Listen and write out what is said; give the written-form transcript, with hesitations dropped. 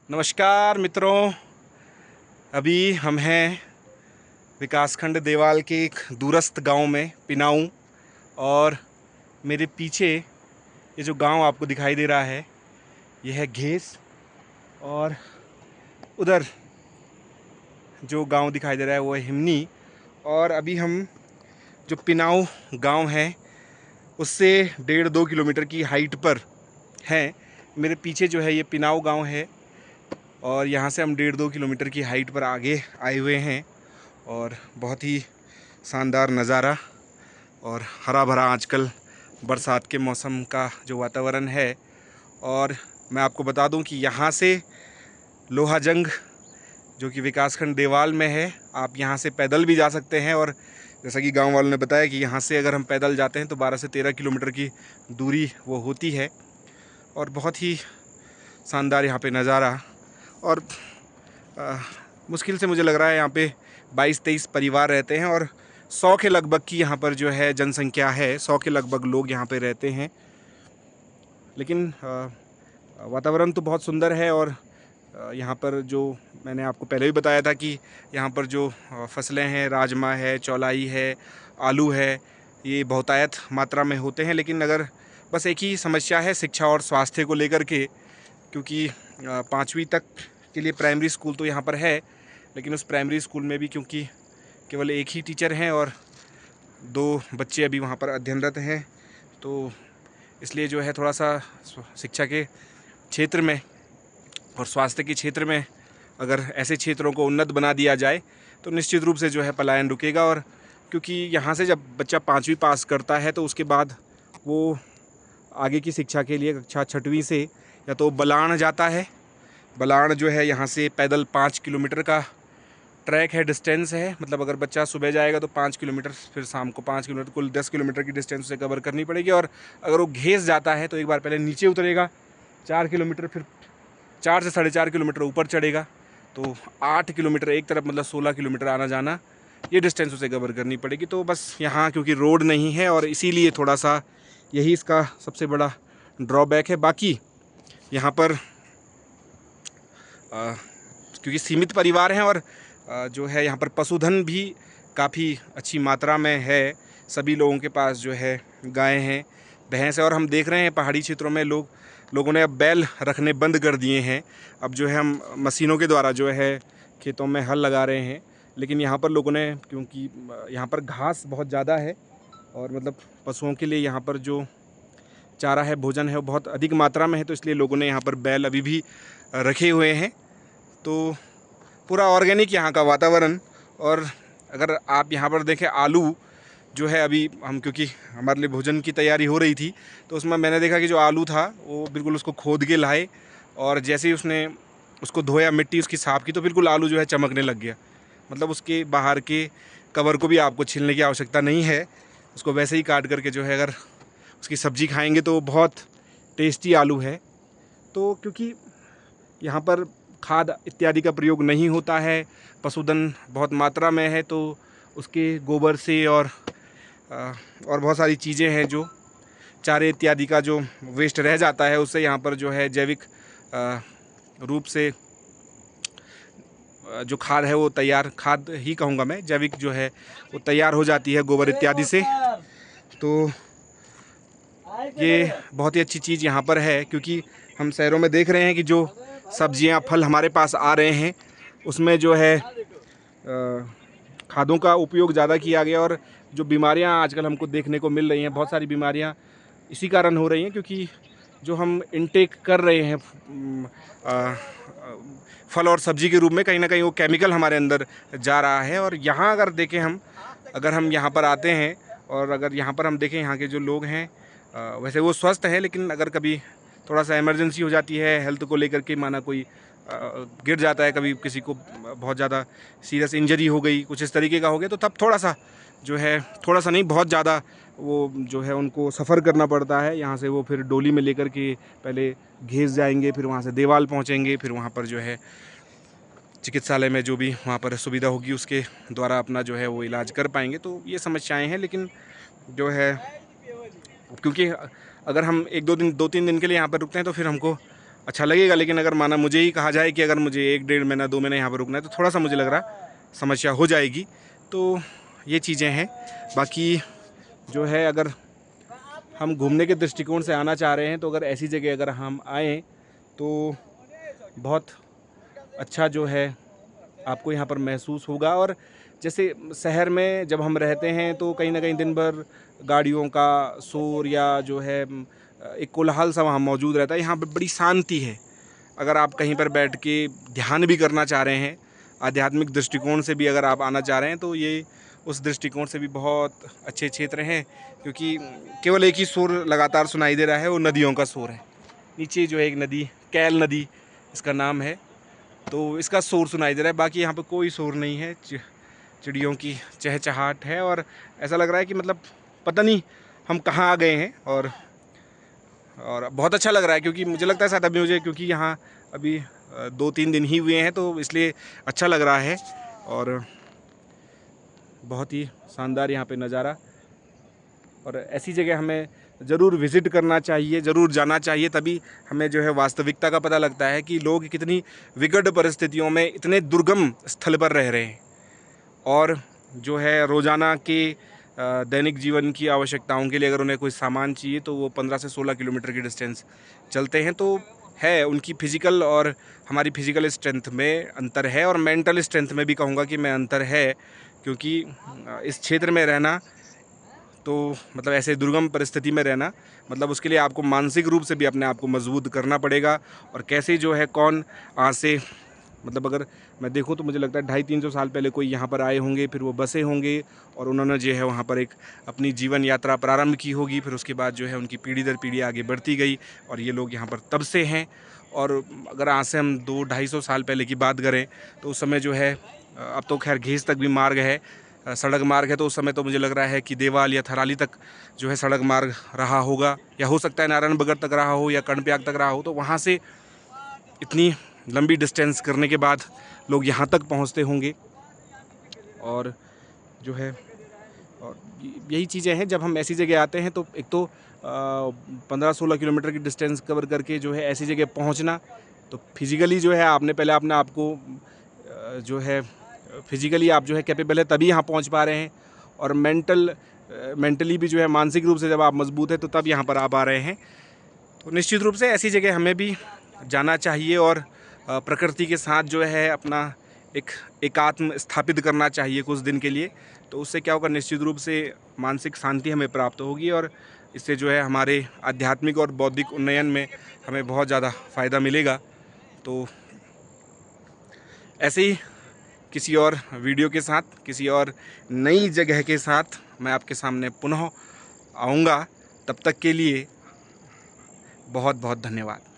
नमस्कार मित्रों। अभी हम हैं विकासखंड देवाल के एक दूरस्थ गांव में, पिनाऊ। और मेरे पीछे ये जो गांव आपको दिखाई दे रहा है, ये है घेस। और उधर जो गांव दिखाई दे रहा है वो है हिमनी। और अभी हम जो पिनाऊ गांव है उससे 1.5-2 किलोमीटर की हाइट पर हैं। मेरे पीछे जो है ये पिनाऊ गांव है और यहाँ से हम 1.5-2 किलोमीटर की हाइट पर आगे आए हुए हैं। और बहुत ही शानदार नज़ारा और हरा भरा आजकल बरसात के मौसम का जो वातावरण है। और मैं आपको बता दूं कि यहाँ से लोहाजंग जो कि विकासखंड देवाल में है, आप यहाँ से पैदल भी जा सकते हैं। और जैसा कि गांव वालों ने बताया कि यहाँ से अगर हम पैदल जाते हैं तो 12 से 13 किलोमीटर की दूरी वो होती है। और बहुत ही शानदार यहाँ पे नज़ारा। और मुश्किल से मुझे लग रहा है यहाँ पे 22-23 परिवार रहते हैं और 100 के लगभग की यहाँ पर जो है जनसंख्या है। 100 के लगभग लोग यहाँ पे रहते हैं। लेकिन वातावरण तो बहुत सुंदर है। और यहाँ पर जो मैंने आपको पहले भी बताया था कि यहाँ पर जो फसलें हैं, राजमा है, चौलाई है, आलू है, ये बहुतायत मात्रा में होते हैं। लेकिन अगर बस एक ही समस्या है शिक्षा और स्वास्थ्य को लेकर के, क्योंकि 5वीं तक के लिए प्राइमरी स्कूल तो यहाँ पर है, लेकिन उस प्राइमरी स्कूल में भी क्योंकि केवल एक ही टीचर हैं और 2 बच्चे अभी वहाँ पर अध्ययनरत हैं, तो इसलिए जो है थोड़ा सा शिक्षा के क्षेत्र में और स्वास्थ्य के क्षेत्र में अगर ऐसे क्षेत्रों को उन्नत बना दिया जाए तो निश्चित रूप से जो है पलायन रुकेगा। और क्योंकि यहाँ से जब बच्चा 5वीं पास करता है तो उसके बाद वो आगे की शिक्षा के लिए कक्षा 6वीं से या तो बलाण जाता है। बलाण जो है यहाँ से पैदल 5 किलोमीटर का ट्रैक है, डिस्टेंस है। मतलब अगर बच्चा सुबह जाएगा तो 5 किलोमीटर, फिर शाम को 5 किलोमीटर, कुल 10 किलोमीटर की डिस्टेंस उसे कवर करनी पड़ेगी। और अगर वो घेस जाता है तो एक बार पहले नीचे उतरेगा 4 किलोमीटर, फिर 4 से 4.5 किलोमीटर ऊपर चढ़ेगा, तो 8 किलोमीटर एक तरफ, मतलब 16 किलोमीटर आना जाना, ये डिस्टेंस उसे कवर करनी पड़ेगी। तो बस यहाँ क्योंकि रोड नहीं है और इसीलिए थोड़ा सा यही इसका सबसे बड़ा ड्रॉबैक है। बाकी यहाँ पर क्योंकि सीमित परिवार हैं और जो है यहाँ पर पशुधन भी काफ़ी अच्छी मात्रा में है। सभी लोगों के पास जो है गायें हैं, भैंस है। और हम देख रहे हैं पहाड़ी क्षेत्रों में लोगों ने अब बैल रखने बंद कर दिए हैं। अब जो है हम मशीनों के द्वारा जो है खेतों में हल लगा रहे हैं। लेकिन यहाँ पर लोगों ने, क्योंकि यहाँ पर घास बहुत ज़्यादा है और मतलब पशुओं के लिए यहाँ पर जो चारा है, भोजन है, वो बहुत अधिक मात्रा में है, तो इसलिए लोगों ने यहाँ पर बैल अभी भी रखे हुए हैं। तो पूरा ऑर्गेनिक यहाँ का वातावरण। और अगर आप यहाँ पर देखें, आलू जो है अभी हम, क्योंकि हमारे लिए भोजन की तैयारी हो रही थी, तो उसमें मैंने देखा कि जो आलू था वो बिल्कुल उसको खोद के लाए और जैसे ही उसने उसको धोया, मिट्टी उसकी साफ़ की, तो बिल्कुल आलू जो है चमकने लग गया। मतलब उसके बाहर के कवर को भी आपको छीलने की आवश्यकता नहीं है, उसको वैसे ही काट करके जो है अगर उसकी सब्ज़ी खाएंगे तो बहुत टेस्टी आलू है। तो क्योंकि यहाँ पर खाद इत्यादि का प्रयोग नहीं होता है, पशुधन बहुत मात्रा में है, तो उसके गोबर से और बहुत सारी चीज़ें हैं, जो चारे इत्यादि का जो वेस्ट रह जाता है उससे यहाँ पर जो है जैविक रूप से जो खाद है वो तैयार, खाद ही कहूँगा मैं, जैविक जो है वो तैयार हो जाती है गोबर इत्यादि से। तो ये बहुत ही अच्छी चीज़ यहाँ पर है, क्योंकि हम शहरों में देख रहे हैं कि जो सब्जियाँ, फल हमारे पास आ रहे हैं उसमें जो है खादों का उपयोग ज़्यादा किया गया। और जो बीमारियां आजकल हमको देखने को मिल रही हैं, बहुत सारी बीमारियां इसी कारण हो रही हैं, क्योंकि जो हम इनटेक कर रहे हैं फल और सब्जी के रूप में, कहीं ना कहीं वो केमिकल हमारे अंदर जा रहा है। और यहाँ अगर देखें हम, अगर हम यहाँ पर आते हैं और अगर यहाँ पर हम देखें, यहाँ के जो लोग हैं वैसे वो स्वस्थ हैं, लेकिन अगर कभी थोड़ा सा इमरजेंसी हो जाती है हेल्थ को लेकर के, माना कोई गिर जाता है, कभी किसी को बहुत ज़्यादा सीरियस इंजरी हो गई, कुछ इस तरीके का हो गया, तो तब थोड़ा सा जो है, थोड़ा सा नहीं बहुत ज़्यादा वो जो है उनको सफ़र करना पड़ता है। यहाँ से वो फिर डोली में लेकर के पहले घेस जाएंगे, फिर वहाँ से देवाल पहुँचेंगे, फिर वहाँ पर जो है चिकित्सालय में जो भी वहाँ पर सुविधा होगी उसके द्वारा अपना जो है वो इलाज कर पाएंगे। तो ये समस्याएँ हैं। लेकिन जो है, क्योंकि अगर हम 1-2 दिन, 2-3 दिन के लिए यहाँ पर रुकते हैं तो फिर हमको अच्छा लगेगा। लेकिन अगर माना मुझे ही कहा जाए कि अगर मुझे 1-1.5 महीना 2 महीने यहाँ पर रुकना है, तो थोड़ा सा मुझे लग रहा समस्या हो जाएगी। तो ये चीज़ें हैं। बाकी जो है, अगर हम घूमने के दृष्टिकोण से आना चाह रहे हैं, तो अगर ऐसी जगह अगर हम आएँ तो बहुत अच्छा जो है आपको यहाँ पर महसूस होगा। और जैसे शहर में जब हम रहते हैं तो कहीं न कहीं दिन भर गाड़ियों का शोर या जो है एक कोलाहल सा वहाँ मौजूद रहता है। यहाँ पे बड़ी शांति है। अगर आप कहीं पर बैठ के ध्यान भी करना चाह रहे हैं, आध्यात्मिक दृष्टिकोण से भी अगर आप आना चाह रहे हैं, तो ये उस दृष्टिकोण से भी बहुत अच्छे क्षेत्र हैं। क्योंकि केवल एक ही शोर लगातार सुनाई दे रहा है, वो नदियों का शोर है। नीचे जो है एक नदी, कैल नदी इसका नाम है, तो इसका शोर सुनाई दे रहा है। बाकी यहाँ पे कोई शोर नहीं है। चिड़ियों की चहचहाट है और ऐसा लग रहा है कि मतलब पता नहीं हम कहाँ आ गए हैं। और बहुत अच्छा लग रहा है, क्योंकि मुझे लगता है शायद अभी मुझे, क्योंकि यहाँ अभी 2-3 दिन ही हुए हैं, तो इसलिए अच्छा लग रहा है। और बहुत ही शानदार यहाँ पे नज़ारा। और ऐसी जगह हमें ज़रूर विज़िट करना चाहिए, ज़रूर जाना चाहिए। तभी हमें जो है वास्तविकता का पता लगता है कि लोग कितनी विकट परिस्थितियों में इतने दुर्गम स्थल पर रह रहे हैं। और जो है रोज़ाना के दैनिक जीवन की आवश्यकताओं के लिए अगर उन्हें कोई सामान चाहिए, तो वो 15 से 16 किलोमीटर की डिस्टेंस चलते हैं। तो है, उनकी फ़िज़िकल और हमारी फ़िज़िकल स्ट्रेंथ में अंतर है, और मेंटल स्ट्रेंथ में भी कहूँगा कि मैं अंतर है। क्योंकि इस क्षेत्र में रहना, तो मतलब ऐसे दुर्गम परिस्थिति में रहना, मतलब उसके लिए आपको मानसिक रूप से भी अपने आप को मजबूत करना पड़ेगा। और कैसे जो है कौन आज से, मतलब अगर मैं देखूँ तो मुझे लगता है 250-300 साल पहले कोई यहाँ पर आए होंगे, फिर वो बसे होंगे और उन्होंने जो है वहाँ पर एक अपनी जीवन यात्रा प्रारंभ की होगी। फिर उसके बाद जो है उनकी पीढ़ी दर पीढ़ी आगे बढ़ती गई और ये लोग यहाँ पर तब से हैं। और अगर आज से हम 200-250 साल पहले की बात करें, तो उस समय जो है, अब तो खैर घेस तक भी मार्ग है, सड़क मार्ग है, तो उस समय तो मुझे लग रहा है कि देवाल या थराली तक जो है सड़क मार्ग रहा होगा, या हो सकता है नारायण बगड़ तक रहा हो या कर्णप्रयाग तक रहा हो। तो वहाँ से इतनी लंबी डिस्टेंस करने के बाद लोग यहाँ तक पहुँचते होंगे। और जो है, और यही चीज़ें हैं, जब हम ऐसी जगह आते हैं तो एक तो 15-16 किलोमीटर की डिस्टेंस कवर करके जो है ऐसी जगह पहुँचना, तो फिज़िकली जो है आपने पहले अपने आप को जो है फिज़िकली आप जो है कैपेबल है, तभी यहाँ पहुँच पा रहे हैं। और मेंटली भी जो है, मानसिक रूप से जब आप मजबूत है, तो तब यहाँ पर आप आ रहे हैं। तो निश्चित रूप से ऐसी जगह हमें भी जाना चाहिए और प्रकृति के साथ जो है अपना एक एकात्म स्थापित करना चाहिए कुछ दिन के लिए। तो उससे क्या होगा, निश्चित रूप से मानसिक शांति हमें प्राप्त होगी और इससे जो है हमारे आध्यात्मिक और बौद्धिक उन्नयन में हमें बहुत ज़्यादा फ़ायदा मिलेगा। तो ऐसे ही किसी और वीडियो के साथ, किसी और नई जगह के साथ मैं आपके सामने पुनः आऊँगा। तब तक के लिए बहुत बहुत धन्यवाद।